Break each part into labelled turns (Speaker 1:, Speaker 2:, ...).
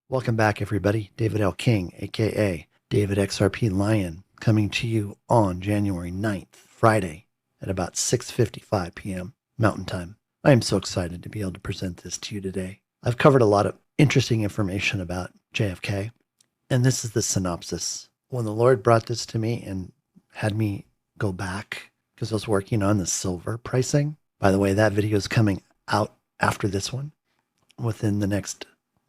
Speaker 1: Welcome back, everybody. David L. King, aka DavidXRPLion, coming to you on January 9th, Friday, at about 6:55 p.m. Mountain Time. I am so excited to be able to present this to you today. I've covered a lot of interesting information about JFK, and this is the synopsis. When the Lord brought this to me and had me go back, because I was working on the silver pricing. By the way, that video is coming out after this one within the next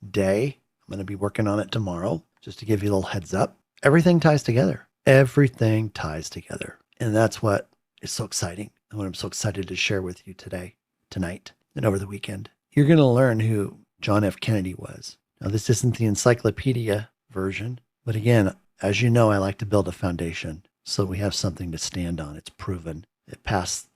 Speaker 1: day. I'm going to be working on it tomorrow, just to give you a little heads up. Everything ties together. Everything ties together. And that's what is so exciting, and what I'm so excited to share with you today, tonight, and over the weekend. You're going to learn who John F. Kennedy was. Now, this isn't the encyclopedia version, but again, as you know, I like to build a foundation so we have something to stand on. It's proven. It passes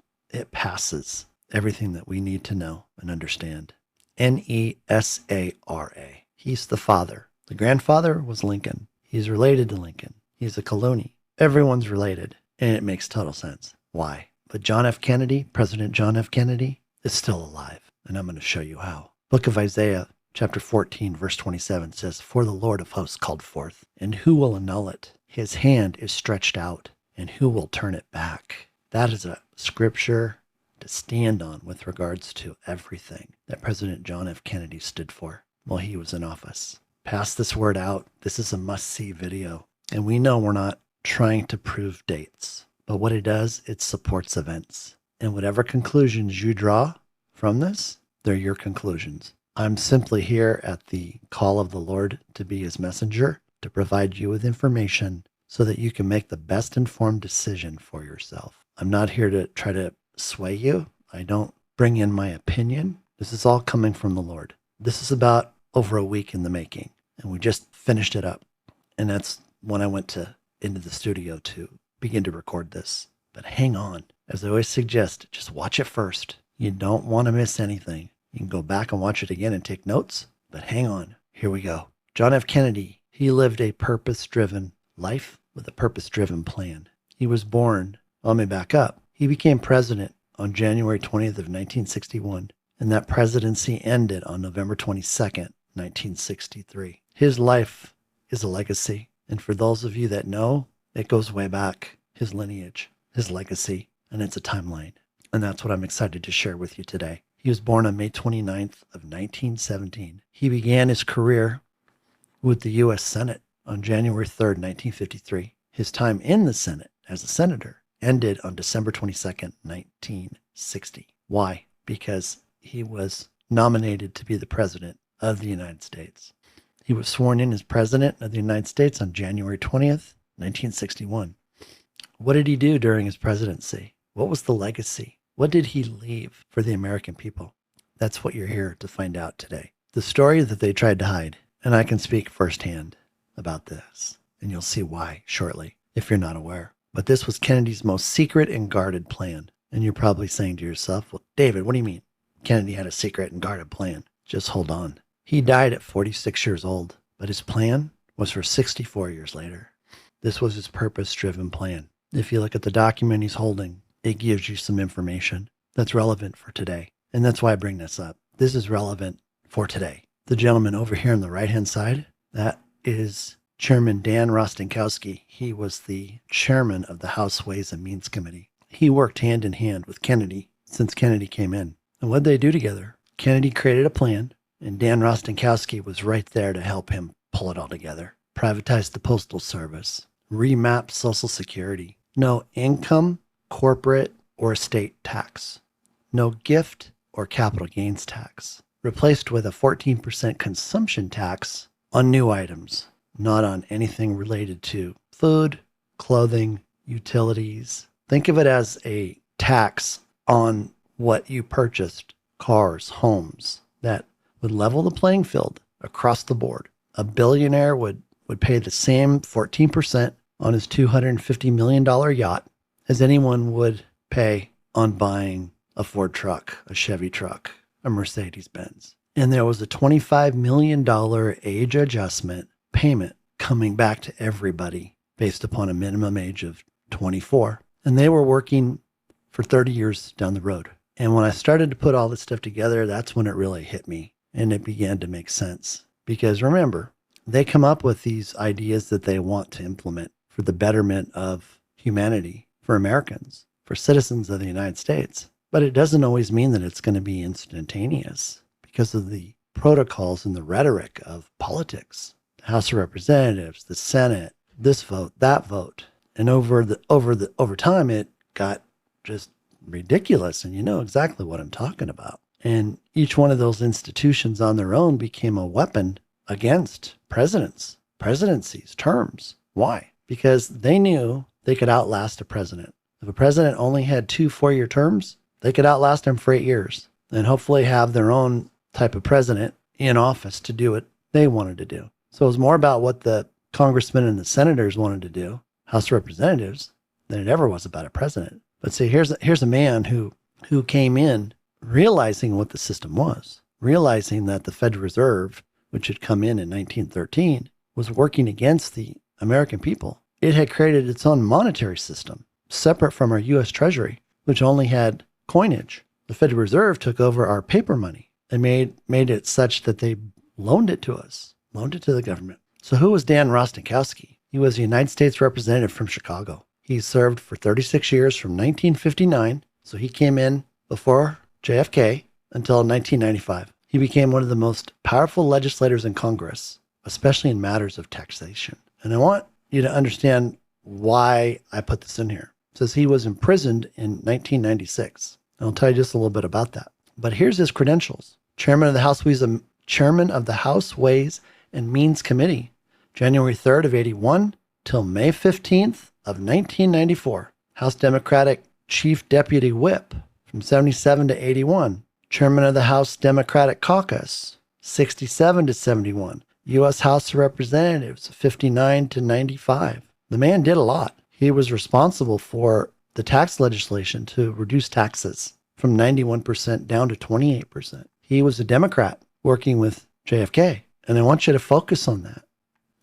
Speaker 1: everything that we need to know and understand. NESARA. He's the father. The grandfather was Lincoln. He's related to Lincoln. He's a Colony. Everyone's related, and it makes total sense. Why? But John F. Kennedy, President John F. Kennedy, is still alive, and I'm going to show you how. Book of Isaiah, chapter 14, verse 27 says, "For the Lord of hosts called forth, and who will annul it? His hand is stretched out, and who will turn it back?" That is a scripture to stand on with regards to everything that President John F. Kennedy stood for while he was in office. Pass this word out. This is a must-see video. And we know we're not trying to prove dates, but what it does, it supports events. And whatever conclusions you draw from this, they're your conclusions. I'm simply here at the call of the Lord to be his messenger, to provide you with information so that you can make the best informed decision for yourself. I'm not here to try to sway you. I don't bring in my opinion. This is all coming from the Lord. This is about over a week in the making, and we just finished it up. And that's when I went into the studio to begin to record this. But hang on. As I always suggest, just watch it first. You don't want to miss anything. You can go back and watch it again and take notes, but hang on. Here we go. John F. Kennedy, he lived a purpose-driven life with a purpose-driven plan. He was born, let me back up. He became president on January 20th of 1961, and that presidency ended on November 22nd, 1963. His life is a legacy. And for those of you that know, it goes way back, his lineage, his legacy, and it's a timeline. And that's what I'm excited to share with you today. He was born on May 29th of 1917. He began his career with the U.S. Senate on January 3rd, 1953. His time in the Senate as a senator ended on December 22nd, 1960. Why? Because he was nominated to be the president of the United States. He was sworn in as president of the United States on January 20th, 1961. What did he do during his presidency? What was the legacy? What did he leave for the American people? That's what you're here to find out today. The story that they tried to hide, and I can speak firsthand about this, and you'll see why shortly if you're not aware. But this was Kennedy's most secret and guarded plan. And you're probably saying to yourself, well, David, what do you mean? Kennedy had a secret and guarded plan. Just hold on. He died at 46 years old, but his plan was for 64 years later. This was his purpose-driven plan. If you look at the document he's holding, it gives you some information that's relevant for today. And that's why I bring this up. This is relevant for today. The gentleman over here on the right-hand side, that is Chairman Dan Rostenkowski. He was the chairman of the House Ways and Means Committee. He worked hand in hand with Kennedy since Kennedy came in. And what did they do together? Kennedy created a plan, and Dan Rostenkowski was right there to help him pull it all together. Privatized the Postal Service, remapped Social Security, no income, corporate, or estate tax, no gift or capital gains tax, replaced with a 14% consumption tax on new items, not on anything related to food, clothing, utilities. Think of it as a tax on what you purchased, cars, homes, that would level the playing field across the board. A billionaire would pay the same 14% on his $250 million yacht as anyone would pay on buying a Ford truck, a Chevy truck, a Mercedes-Benz. And there was a $25 million age adjustment payment coming back to everybody based upon a minimum age of 24. And they were working for 30 years down the road. And when I started to put all this stuff together, that's when it really hit me and it began to make sense. Because remember, they come up with these ideas that they want to implement for the betterment of humanity, for Americans, for citizens of the United States. But it doesn't always mean that it's going to be instantaneous because of the protocols and the rhetoric of politics. The House of Representatives, the Senate, this vote, that vote. And over time, it got just ridiculous. And you know exactly what I'm talking about. And each one of those institutions on their own became a weapon against presidencies, terms. Why? Because they knew they could outlast a president. If a president only had 2 4-year terms, they could outlast him for 8 years and hopefully have their own type of president in office to do what they wanted to do. So it was more about what the congressmen and the senators wanted to do, House of Representatives, than it ever was about a president. But see, here's a man who came in realizing what the system was, realizing that the Federal Reserve, which had come in 1913, was working against the American people. It had created its own monetary system, separate from our U.S. Treasury, which only had coinage. The Federal Reserve took over our paper money and made it such that they loaned it to us, loaned it to the government. So who was Dan Rostenkowski? He was a United States representative from Chicago. He served for 36 years from 1959, so he came in before JFK until 1995. He became one of the most powerful legislators in Congress, especially in matters of taxation. And I want you to understand why I put this in here. It says he was imprisoned in 1996. I'll tell you just a little bit about that. But here's his credentials. Chairman of the House Ways and Means Committee, January 3rd of 81 till May 15th of 1994. House Democratic Chief Deputy Whip from 77 to 81. Chairman of the House Democratic Caucus, 67 to 71. U.S. House of Representatives, 59 to 95. The man did a lot. He was responsible for the tax legislation to reduce taxes from 91% down to 28%. He was a Democrat working with JFK. And I want you to focus on that.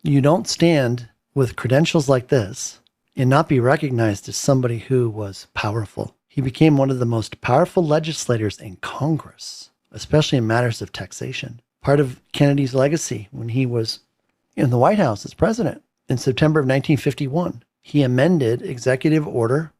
Speaker 1: You don't stand with credentials like this and not be recognized as somebody who was powerful. He became one of the most powerful legislators in Congress, especially in matters of taxation. Part of Kennedy's legacy when he was in the White House as president. In September of 1951, he amended Executive Order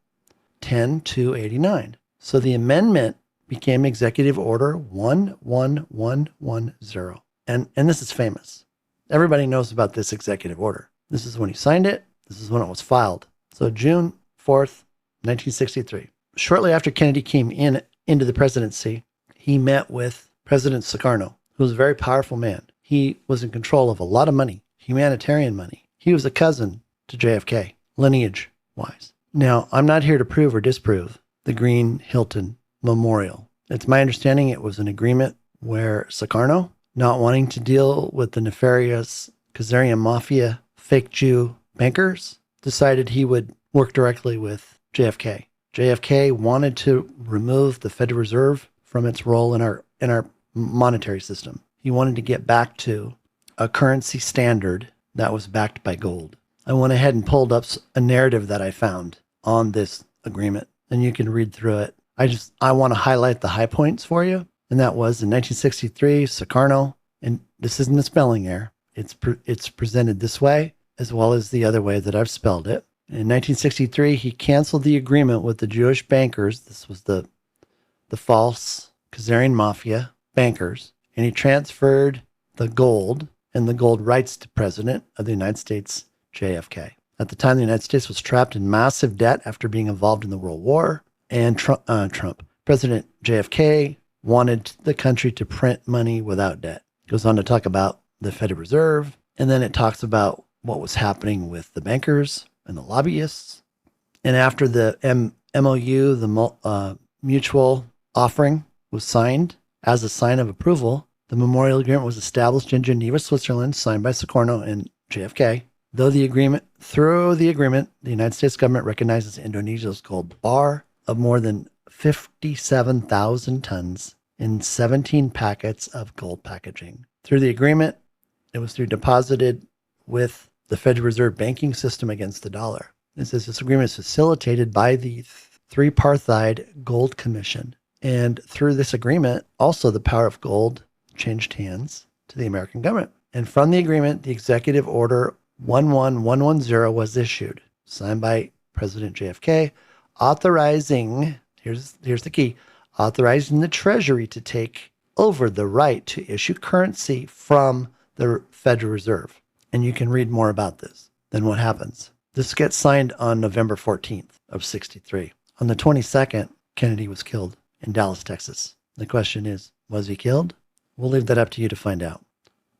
Speaker 1: 10-289. So the amendment became Executive Order 11110. And this is famous. Everybody knows about this executive order. This is when he signed it. This is when it was filed. So June 4th, 1963. Shortly after Kennedy came into the presidency, he met with President Sukarno, who was a very powerful man. He was in control of a lot of money, humanitarian money. He was a cousin to JFK, lineage-wise. Now, I'm not here to prove or disprove the Green Hilton Memorial. It's my understanding it was an agreement where Sukarno, not wanting to deal with the nefarious Khazarian mafia, fake Jew bankers, decided he would work directly with JFK. JFK wanted to remove the Federal Reserve from its role in our monetary system. He wanted to get back to a currency standard that was backed by gold. I went ahead and pulled up a narrative that I found on this agreement, and you can read through it. I want to highlight the high points for you, and that was in 1963, Sukarno, and this isn't a spelling error. It's presented this way as well as the other way that I've spelled it. In 1963, he canceled the agreement with the Jewish bankers. This was the false Khazarian mafia bankers, and he transferred the gold and the gold rights to President of the United States, JFK. At the time, the United States was trapped in massive debt after being involved in the World War, and President JFK wanted the country to print money without debt. It goes on to talk about the Federal Reserve, and then it talks about what was happening with the bankers and the lobbyists. And after the MOU, the mutual offering, was signed as a sign of approval, the memorial agreement was established in Geneva, Switzerland, signed by Sukarno and JFK. Through the agreement, the United States government recognizes Indonesia's gold bar of more than 57,000 tons in 17 packets of gold packaging. Through the agreement, it was deposited with the Federal Reserve banking system against the dollar. It says this agreement is facilitated by the Tripartite Gold Commission. And through this agreement, also the power of gold changed hands to the American government. And from the agreement, the Executive Order 11110 was issued, signed by President JFK, authorizing, here's the key, authorizing the Treasury to take over the right to issue currency from the Federal Reserve. And you can read more about this. Then what happens? This gets signed on November 14th of 63. On the 22nd, Kennedy was killed in Dallas, Texas. The question is, was he killed? We'll leave that up to you to find out.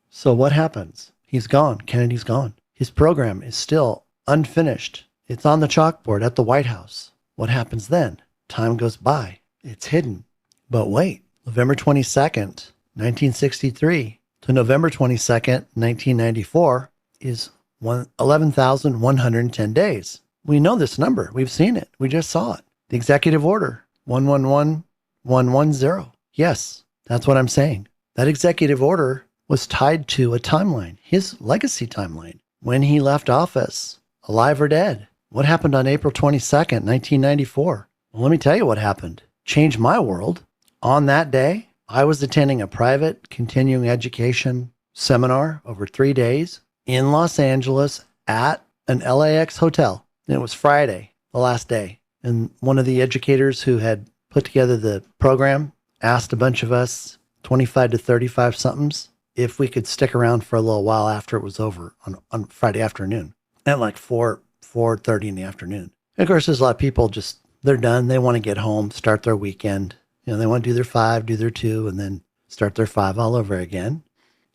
Speaker 1: So what happens? He's gone. Kennedy's gone. His program is still unfinished. It's on the chalkboard at the White House. What happens then? Time goes by. It's hidden. But wait, November 22nd, 1963 to November 22nd, 1994 is 11,110 days. We know this number. We've seen it. We just saw it. The Executive Order 111110. Yes, that's what I'm saying. That executive order was tied to a timeline, his legacy timeline. When he left office, alive or dead. What happened on April 22nd, 1994? Well, let me tell you what happened. Changed my world. On that day, I was attending a private continuing education seminar over 3 days in Los Angeles at an LAX hotel. And it was Friday, the last day. And one of the educators who had put together the program asked a bunch of us, 25 to 35 somethings, if we could stick around for a little while after it was over on Friday afternoon at like 4:30 in the afternoon. And of course, there's a lot of people just, they're done. They want to get home, start their weekend. You know, they want to do their 5, do their 2, and then start their 5 all over again.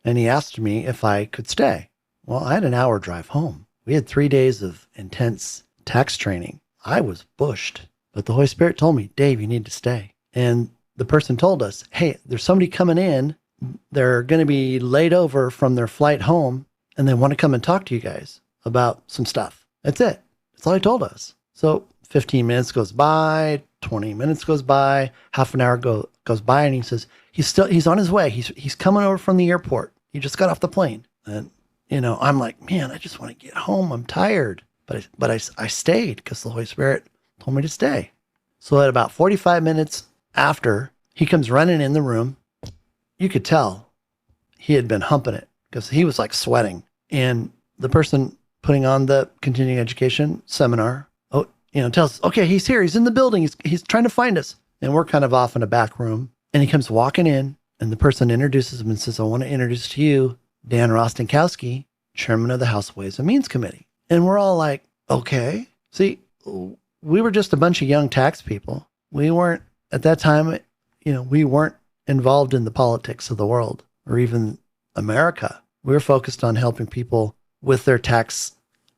Speaker 1: And he asked me if I could stay. Well, I had an hour drive home. We had 3 days of intense tax training. I was bushed, but the Holy Spirit told me, Dave, you need to stay. And the person told us, hey, there's somebody coming in. They're going to be laid over from their flight home, and they want to come and talk to you guys about some stuff. That's it. That's all he told us. So 15 minutes goes by, 20 minutes goes by, half an hour goes by, and he says, he's on his way. He's coming over from the airport. He just got off the plane. And, you know, I'm like, man, I just want to get home. I'm tired. But I stayed because the Holy Spirit told me to stay. So at about 45 minutes after, he comes running in the room. You could tell he had been humping it because he was like sweating. And the person putting on the continuing education seminar, tells us, okay, he's here. He's in the building. He's trying to find us. And we're kind of off in a back room. And he comes walking in, and the person introduces him and says, I want to introduce to you Dan Rostenkowski, chairman of the House Ways and Means Committee. And we're all like, okay. See, we were just a bunch of young tax people. We weren't, at that time, we weren't involved in the politics of the world or even America. We were focused on helping people with their tax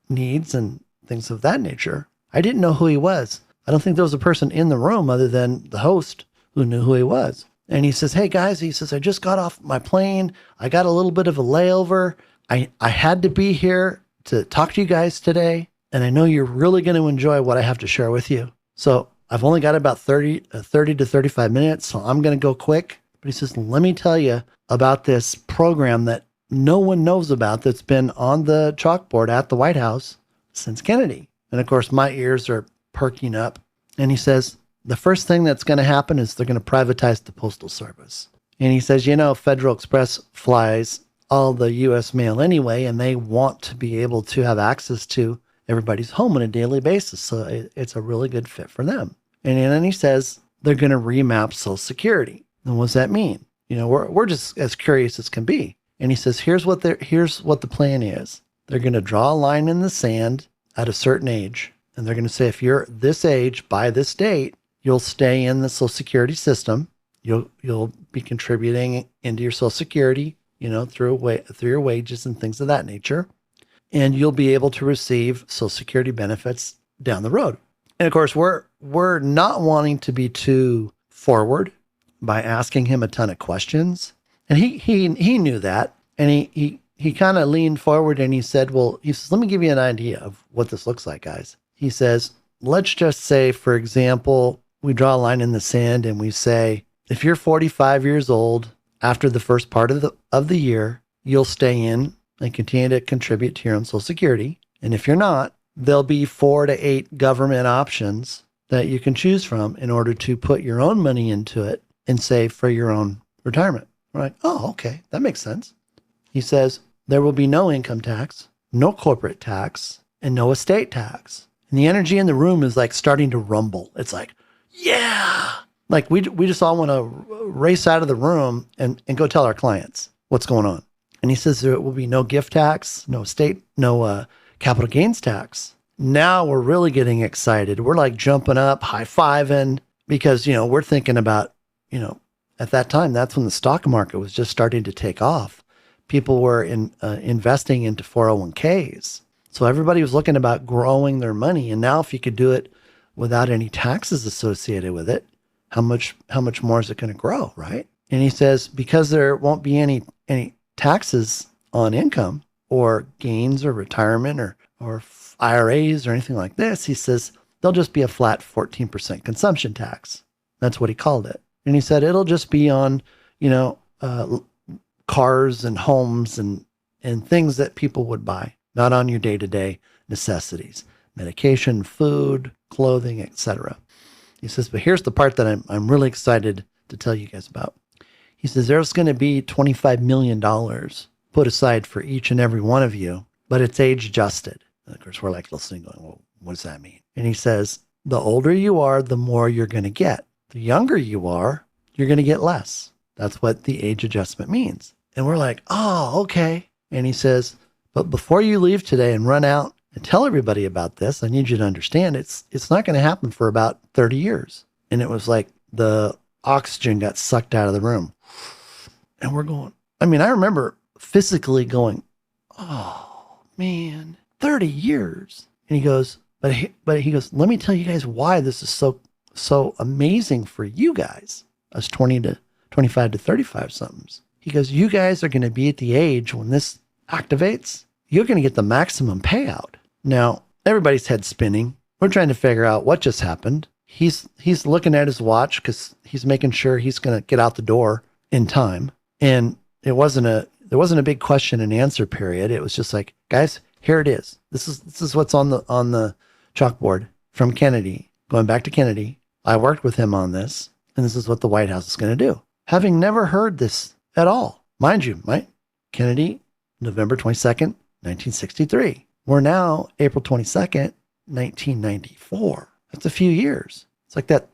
Speaker 1: needs and things of that nature. I didn't know who he was. I don't think there was a person in the room other than the host who knew who he was. And he says, hey guys, he says, I just got off my plane. I got a little bit of a layover. I had to be here to talk to you guys today. And I know you're really going to enjoy what I have to share with you. So I've only got about 30 to 35 minutes, so I'm going to go quick. But he says, let me tell you about this program that no one knows about that's been on the chalkboard at the White House since Kennedy. And of course, my ears are perking up. And he says, the first thing that's going to happen is they're going to privatize the Postal Service. And he says, Federal Express flies all the U.S. mail anyway, and they want to be able to have access to everybody's home on a daily basis. So it's a really good fit for them. And then he says they're going to remap Social Security. And what does that mean? We're just as curious as can be. And he says, here's what the plan is. They're going to draw a line in the sand at a certain age. And they're going to say, if you're this age by this date, you'll stay in the Social Security system. You'll be contributing into your Social Security, through your wages and things of that nature. And you'll be able to receive Social Security benefits down the road. And of course, we're not wanting to be too forward by asking him a ton of questions. And he knew that. And he kind of leaned forward and he said, let me give you an idea of what this looks like, guys. He says, let's just say, for example, we draw a line in the sand and we say, if you're 45 years old after the first part of the year, you'll stay in and continue to contribute to your own Social Security. And if you're not, there'll be 4 to 8 government options that you can choose from in order to put your own money into it and save for your own retirement. We're like, oh, okay, that makes sense. He says, there will be no income tax, no corporate tax, and no estate tax. And the energy in the room is like starting to rumble. It's like, yeah. Like we just all want to race out of the room and go tell our clients what's going on. And he says there will be no gift tax, no estate, no capital gains tax. Now we're really getting excited. We're like jumping up, high-fiving, because, we're thinking about, at that time, that's when the stock market was just starting to take off. People were investing into 401ks. So everybody was looking about growing their money. And now if you could do it without any taxes associated with it, how much more is it going to grow, right? And he says, because there won't be any taxes on income or gains or retirement or IRAs or anything like this, he says, there'll just be a flat 14% consumption tax. That's what he called it. And he said, it'll just be on, cars and homes and things that people would buy, not on your day-to-day necessities, medication, food, clothing, etc. He says, but here's the part that I'm really excited to tell you guys about. He says, there's going to be $25 million put aside for each and every one of you, but it's age adjusted. And of course, we're like listening, going, well, what does that mean? And he says, the older you are, the more you're going to get. The younger you are, you're going to get less. That's what the age adjustment means. And we're like, oh, okay. And he says, but before you leave today and run out and tell everybody about this, I need you to understand it's not going to happen for about 30 years. And it was like the oxygen got sucked out of the room. And we're going, I remember physically going, oh man, 30 years. And he goes, but he goes, let me tell you guys why this is so amazing for you guys, us 25 to 35 somethings. He goes, you guys are going to be at the age when this activates, you're going to get the maximum payout. Now, everybody's head spinning. We're trying to figure out what just happened. He's looking at his watch because he's making sure he's going to get out the door in time. And there wasn't a big question and answer period. It was just like, guys, here it is. This is what's on the chalkboard from Kennedy, going back to Kennedy. I worked with him on this, and this is what the White House is going to do. Having never heard this at all. Mind you, Mike Kennedy, November 22nd, 1963. We're now April 22nd, 1994. That's a few years. It's like that,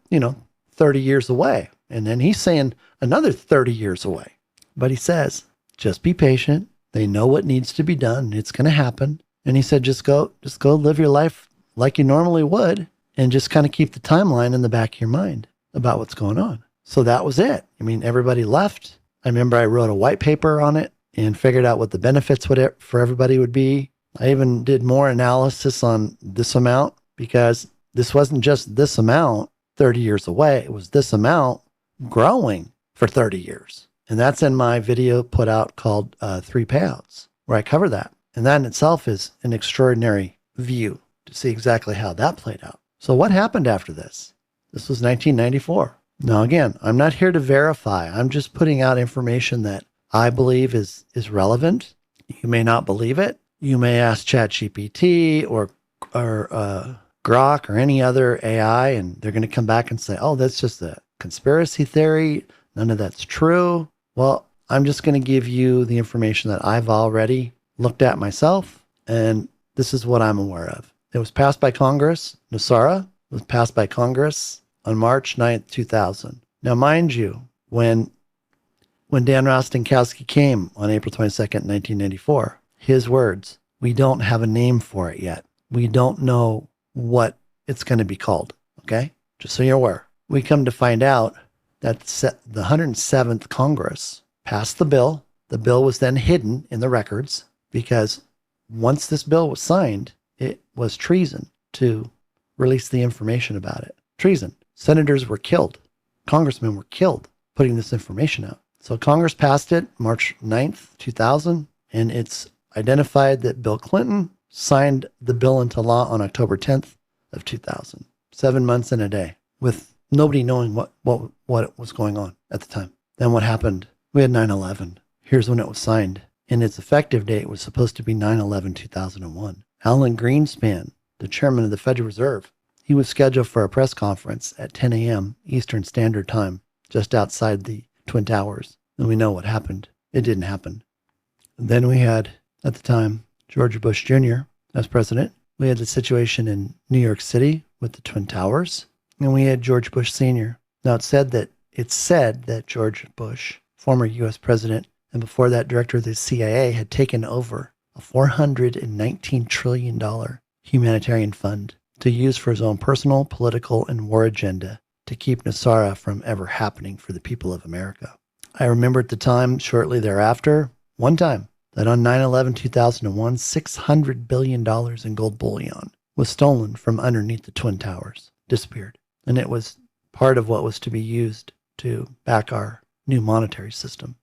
Speaker 1: 30 years away. And then he's saying another 30 years away. But he says, just be patient. They know what needs to be done. It's going to happen. And he said, just go live your life like you normally would and just kind of keep the timeline in the back of your mind about what's going on. So that was it. Everybody left. I remember I wrote a white paper on it and figured out what the benefits for everybody would be. I even did more analysis on this amount because this wasn't just this amount 30 years away. It was this amount growing for 30 years. And that's in my video put out called 3 Payouts, where I cover that. And that in itself is an extraordinary view to see exactly how that played out. So what happened after this? This was 1994. Now, again, I'm not here to verify. I'm just putting out information that I believe is relevant. You may not believe it. You may ask ChatGPT or Grok or any other AI, and they're going to come back and say, oh, that's just a conspiracy theory. None of that's true. Well, I'm just going to give you the information that I've already looked at myself, and this is what I'm aware of. It was passed by Congress. NESARA was passed by Congress on March 9th, 2000. Now, mind you, when Dan Rostenkowski came on April 22nd, 1994, his words, we don't have a name for it yet. We don't know what it's going to be called, okay? Just so you're aware. We come to find out that the 107th Congress passed the bill. The bill was then hidden in the records because once this bill was signed, it was treason to release the information about it. Treason. Senators were killed. Congressmen were killed putting this information out. So Congress passed it March 9th, 2000, and it's identified that Bill Clinton signed the bill into law on October 10th of 2000, 7 months and a day, with nobody knowing what was going on at the time. Then what happened? We had 9/11. Here's when it was signed. And its effective date was supposed to be 9/11/2001. Alan Greenspan, the chairman of the Federal Reserve, he was scheduled for a press conference at 10 a.m. Eastern Standard Time, just outside the Twin Towers. And we know what happened. It didn't happen. And then we had, at the time, George Bush Jr. as president. We had the situation in New York City with the Twin Towers. And we had George Bush Sr. Now, it's said that George Bush, former U.S. president, and before that, director of the CIA, had taken over a $419 trillion humanitarian fund to use for his own personal, political, and war agenda to keep NESARA from ever happening for the people of America. I remember at the time, shortly thereafter, one time, that on 9/11/2001, $600 billion in gold bullion was stolen from underneath the Twin Towers, disappeared. And it was part of what was to be used to back our new monetary system.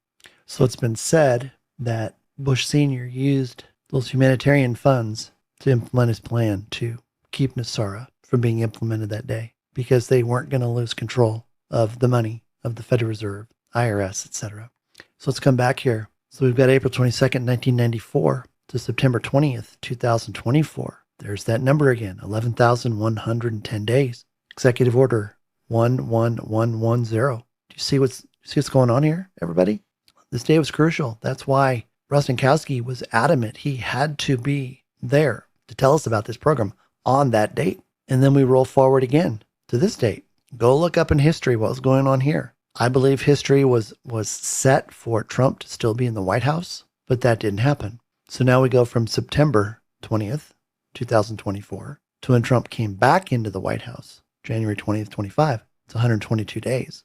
Speaker 1: So it's been said that Bush Sr. used those humanitarian funds to implement his plan to keep NESARA from being implemented that day because they weren't going to lose control of the money of the Federal Reserve, IRS, etc. So let's come back here. So we've got April 22nd, 1994 to September 20th, 2024. There's that number again, 11,110 days. Executive Order 11110. Do you see what's going on here, everybody? This day was crucial. That's why Rostenkowski was adamant he had to be there to tell us about this program on that date. And then we roll forward again to this date. Go look up in history what was going on here. I believe history was set for Trump to still be in the White House, but that didn't happen. So now we go from September 20th, 2024, to when Trump came back into the White House, January 20th, 25. It's 122 days.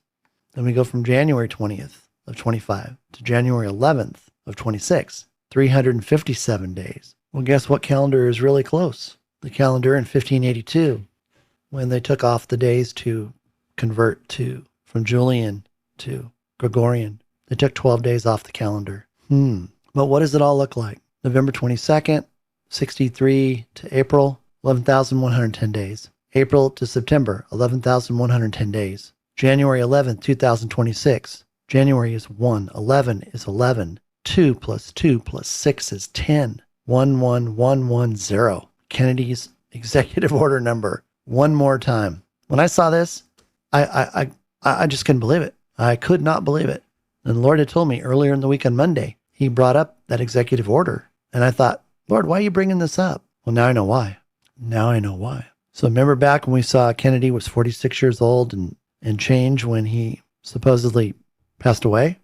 Speaker 1: Then we go from January 20th of 25 to January 11th of 26, 357 days. Well, guess what calendar is really close? The calendar in 1582, when they took off the days to convert from Julian to Gregorian. They took 12 days off the calendar. But what does it all look like? November 22nd, 63 to April, 11,110 days. April to September, 11,110 days. January 11th, 2026. January is 1. 11 is 11. 2 plus 2 plus 6 is 10. 11110. Kennedy's executive order number. One more time. When I saw this, I just couldn't believe it. I could not believe it. And the Lord had told me earlier in the week on Monday, he brought up that executive order. And I thought, Lord, why are you bringing this up? Well, now I know why. Now I know why. So remember back when we saw Kennedy was 46 years old and change when he supposedly passed away?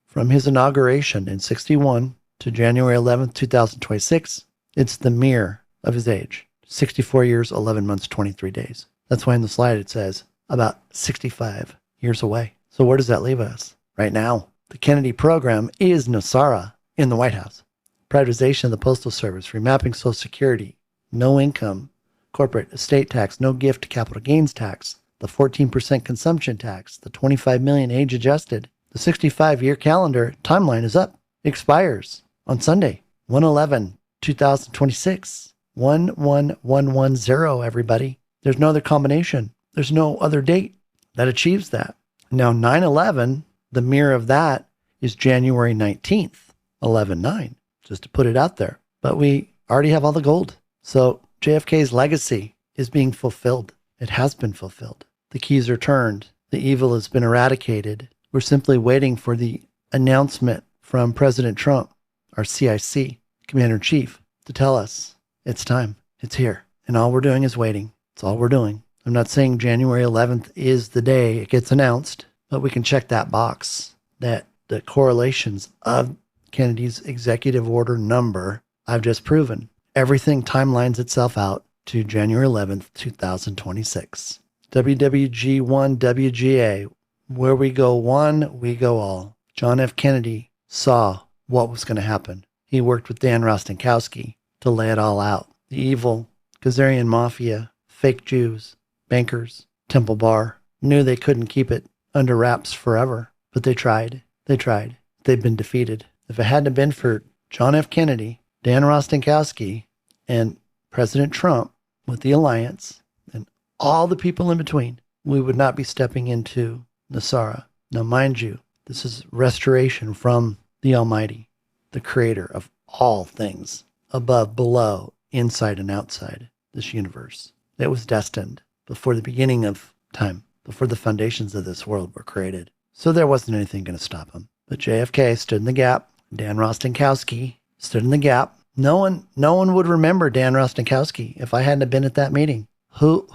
Speaker 1: From his inauguration in 61 to January 11th, 2026, it's the mirror of his age. 64 years, 11 months, 23 days. That's why in the slide it says about 65 years away. So where does that leave us? Right now, the Kennedy program is NESARA in the White House. Privatization of the Postal Service, remapping Social Security, no income, corporate estate tax, no gift capital gains tax, the 14% consumption tax, the 25 million age adjusted. The 65-year calendar timeline is up. It expires on Sunday, 1/11/2026. 11110, everybody. There's no other combination. There's no other date that achieves that. Now, 9/11, the mirror of that is January 19th, 11/9, just to put it out there. But we already have all the gold. So JFK's legacy is being fulfilled. It has been fulfilled. The keys are turned. The evil has been eradicated. We're simply waiting for the announcement from President Trump, our CIC, Commander-in-Chief, to tell us it's time. It's here. And all we're doing is waiting. That's all we're doing. I'm not saying January 11th is the day it gets announced, but we can check that box that the correlations of Kennedy's executive order number I've just proven. Everything timelines itself out to January 11th, 2026. WWG1 WGA, where we go one, we go all. John F. Kennedy saw what was going to happen. He worked with Dan Rostenkowski to lay it all out. The evil Khazarian mafia, fake Jews, bankers, Temple Bar, knew they couldn't keep it under wraps forever, but they tried. They tried. They've been defeated. If it hadn't been for John F. Kennedy, Dan Rostenkowski, and President Trump with the alliance, and all the people in between, we would not be stepping into NESARA. Now, mind you, this is restoration from the Almighty, the creator of all things, above, below, inside, and outside this universe. It was destined before the beginning of time, before the foundations of this world were created. So there wasn't anything going to stop him. But JFK stood in the gap. Dan Rostenkowski stood in the gap. No one would remember Dan Rostenkowski if I hadn't been at that meeting. Who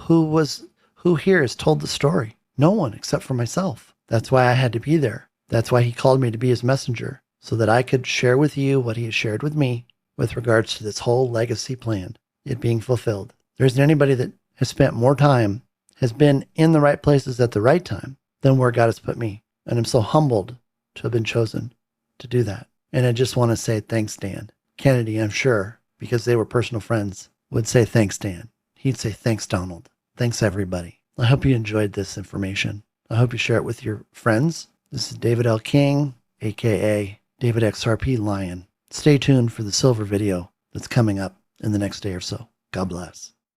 Speaker 1: here has told the story? No one except for myself. That's why I had to be there. That's why he called me to be his messenger, so that I could share with you what he has shared with me with regards to this whole legacy plan, it being fulfilled. There isn't anybody that has spent more time, has been in the right places at the right time than where God has put me. And I'm so humbled to have been chosen to do that. And I just want to say thanks, Dan. Kennedy, I'm sure, because they were personal friends, would say thanks, Dan. He'd say thanks, Donald. Thanks, everybody. I hope you enjoyed this information. I hope you share it with your friends. This is David L. King, a.k.a. DavidXRPLion. Stay tuned for the silver video that's coming up in the next day or so. God bless.